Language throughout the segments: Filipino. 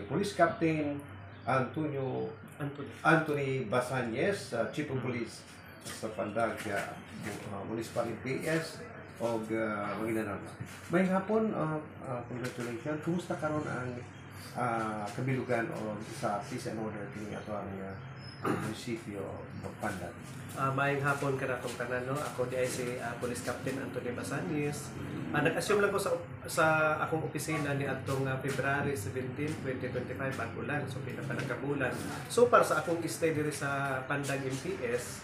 Police Captain Anthony Basanez, Chief of Police sa Pandag Municipal MPS o Maguindanao. May hapon, congratulations. Kumusta karon ang kabilugan o sa peace and order kini ato ang munisipyo ng Pandag? Maayong hapon ka na itong kanan, no? Ako di ay si Police Captain Anthony Basanez. Nag-assume lang ko sa akong opisina ni atong February 17, 2025, bago lang. So, pinapalagkabulan. So, para sa akong stay diri sa Pandag MPS,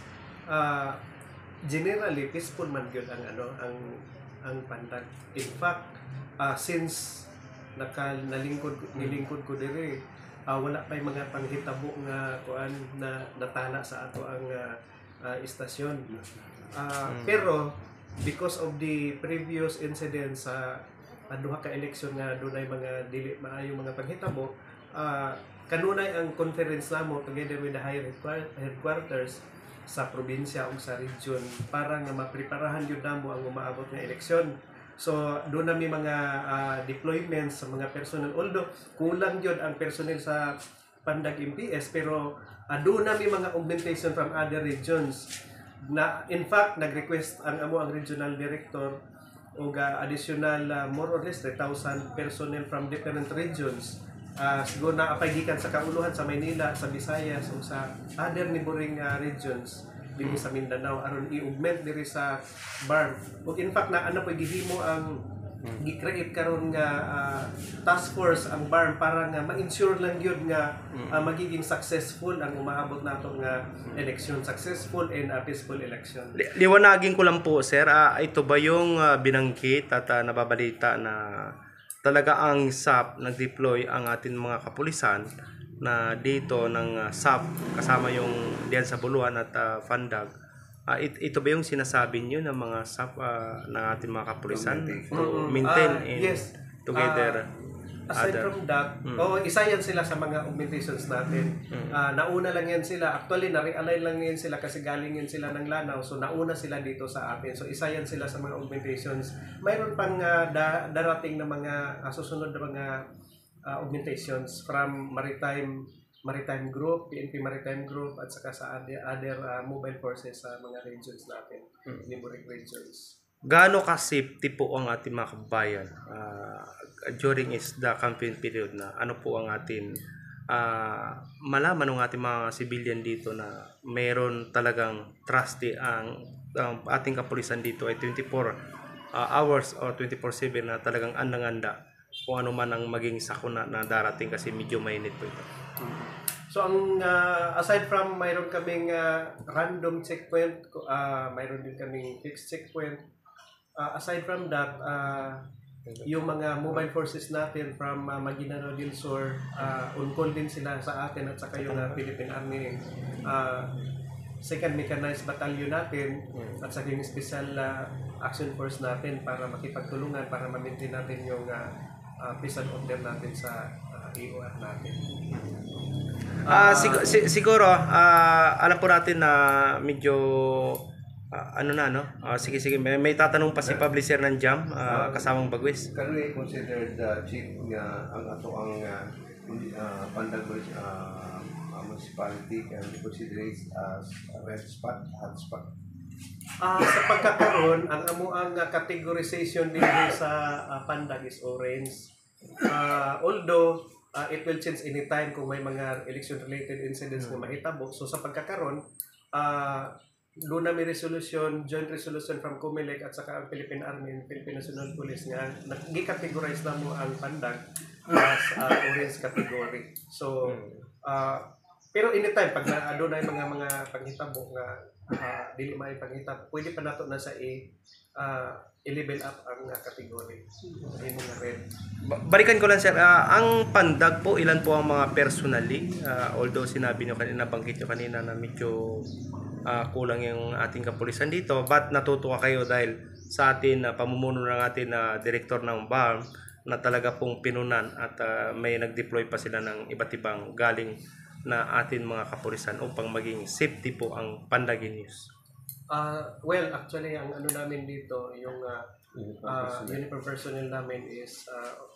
generally, peaceful man yun ang Pandag. In fact, since nilingkod ko diri, wala pa yung mga panghitabo nga kuan na natala sa ato ang istasyon. Pero because of the previous incidents sa duha ka eleksyon nga dunay mga dili maayong mga panghitabo, kanunay ang conference namo together with the higher headquarters sa probinsya ug sa region para nga mapreparahan yun namo ang umaabot nga eleksyon. So doon na may mga deployments sa mga personnel, although kulang yun ang personnel sa Pandag MPS, pero doon na may mga augmentation from other regions na in fact nag-request ang regional director o additional more or less 3,000 personnel from different regions. Siguro na apagikan sa kauluhan sa Maynila, sa Visayas o sa other neighboring regions dito sa Mindanao aron i-augment diri sa BARM. Ug in fact na po gihimo ang gi-create karon nga task force ang BARM para nga ma-ensure lang yun nga magiging successful ang umaabot nato nga election, successful and peaceful election. Liwanagin ko lang po, sir, ito ba yung binanggit at nababalita na talaga ang SAP nag-deploy ang ating mga kapulisan na dito ng SAP kasama yung diyan sa Buluan at Pandag? Ito ba yung sinasabi niyo ng mga SAP ng ating mga kapulisan to maintain and together? Aside from that, isa yan sila sa mga augmentations natin. Nauna lang yan sila. Actually, na-realign lang yan sila kasi galing yan sila ng Lanao. So, nauna sila dito sa atin. So, isa yan sila sa mga augmentations. Mayroon pang darating na mga susunod na mga augmentations from Maritime Group, PNP Maritime Group, at saka sa other mobile forces sa mga regions natin, neighboring regions. Gaano ka-safety po ang ating mga kabayan during the campaign period na ano po ang ating malaman ng ating mga civilian dito na mayroon talagang trusty ang ating kapulisan dito ay 24 hours or 24/7 na talagang andang-anda kung ano man ang maging sakuna na darating kasi medyo mainit po ito. So ang aside from mayroon kaming random checkpoint, mayroon din kaming fixed checkpoint. Aside from that, yung mga mobile forces natin from Maguindanao del Sur, on call din sila sa atin at saka yung Philippine Army 2nd Mechanized Battalion natin at saka yung Special Action Force natin para makipagtulungan para ma-maintain natin yung peace and order natin sa EOR natin. Siguro alam po natin na medyo sige may tatanong pa si publisher ng JAM kasamang Bagwis. Can we consider the chief nga ang ato ang Pandag municipality can be considered as a red spot, hot spot? Sa pagkakaroon, ang amuang categorization din sa Pandag is orange. Although it will change anytime kung may mga election-related incidents na mahitabo. So sa pagkakaroon, doon na may joint resolution from COMELEC at saka ang Philippine Army and Philippine National Police nga nag-categorize na mo ang Pandag as orange category. So, pero anytime, pag doon na yung mga panghitabo nga dili may panghitabo, pwede pa nato na sa i-level up ang category. Yung mga red. Balikan ko lang, sir, ang Pandag po, ilan po ang mga personally? Although sinabi nyo kanina, banggit nyo kanina na medyo kulang yung ating kapulisan dito, but natutuwa kayo dahil sa atin pamumuno ng ating director ng BARM na talaga pong pinunan at may nag-deploy pa sila ng iba't ibang galing na ating mga kapulisan upang maging safety po ang Pandagin News. Well, actually, ang namin dito, yung uniform personnel namin is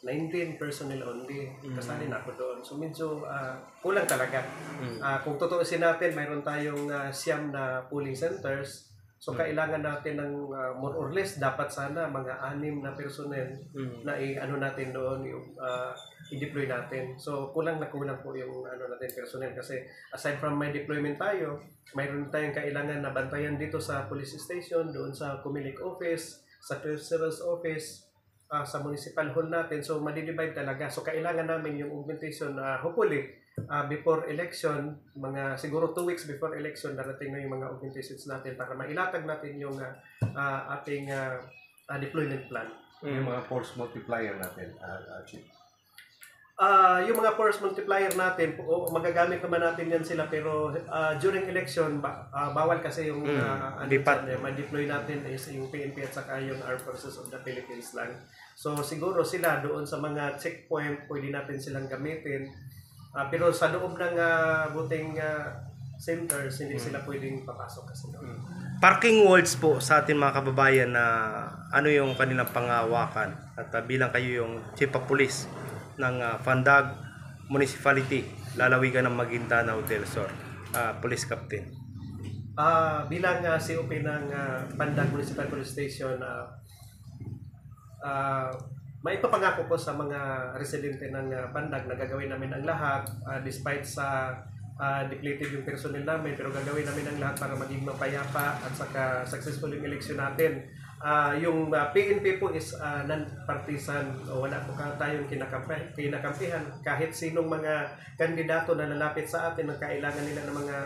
19 personnel only. Kasali na ako doon. So medyo kulang talaga. Kung tutuusin natin, mayroon tayong siyam na polling centers. So kailangan natin ng more or less dapat sana mga 6 na personnel na i-ano natin doon, i-deploy natin. So kulang na kulang po yung natin personnel kasi aside from may deployment tayo, mayroon tayong kailangan na bantayan dito sa police station, doon sa Comelec office, sa treasurer's office, sa municipal hall natin. So madidivide talaga. So kailangan namin yung augmentation hopefully before election, mga siguro 2 weeks before election, darating na yung mga augmentations natin para mailatag natin yung ating deployment plan. Yung mga force multiplier natin, Chief. Yung mga force multiplier natin, magagamit naman natin yan sila pero during election, bawal kasi yung ma-deploy natin is yung PNP at saka yung Armed Forces of the Philippines lang. So siguro sila doon sa mga checkpoint, pwede natin silang gamitin. Pero sa loob ng buting centers, hindi sila pwedeng papasok kasi doon. Parking walls po sa ating mga kababayan na ano yung kanilang pangawakan at bilang kayo yung Chief of Police ng Pandag Municipality, lalawigan ng Maguindanao del Sur, Police Captain. Bilang COP ng Pandag Municipal Police Station, maipapangako ko sa mga residente ng Pandag na gagawin namin ang lahat despite sa depleted yung personnel namin, pero gagawin namin ang lahat para maging mapayapa at saka successful yung election natin. Yung PNP po is non-partisan, o wala po tayong kinakampihan. Kahit sinong mga kandidato na lalapit sa atin na kailangan nila ng mga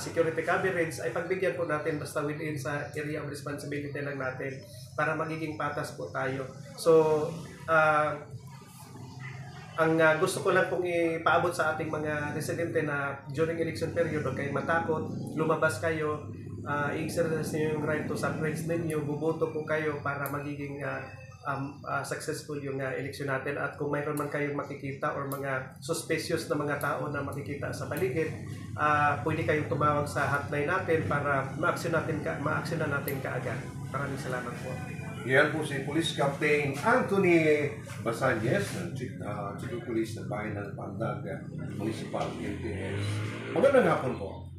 security coverage ay pagbigyan po natin basta within sa area of responsibility lang natin para magiging patas po tayo. So ang gusto ko lang pong ipaabot sa ating mga residente na during election period, huwag kayong matakot, lumabas kayo, i-exercise niyo yung right to suffrage ninyo, buboto po kayo para magiging successful yung election natin. At kung mayroon man kayong makikita or mga suspicious na mga tao na makikita sa paligid, pwede kayong tumawag sa hotline natin para ma-actionan natin kaagad. Maraming salamat po. Yan po si Police Captain Anthony Basanjes, Chief of Police ng Bayan ng Pandag Municipal PNPS. Magandang hapon po.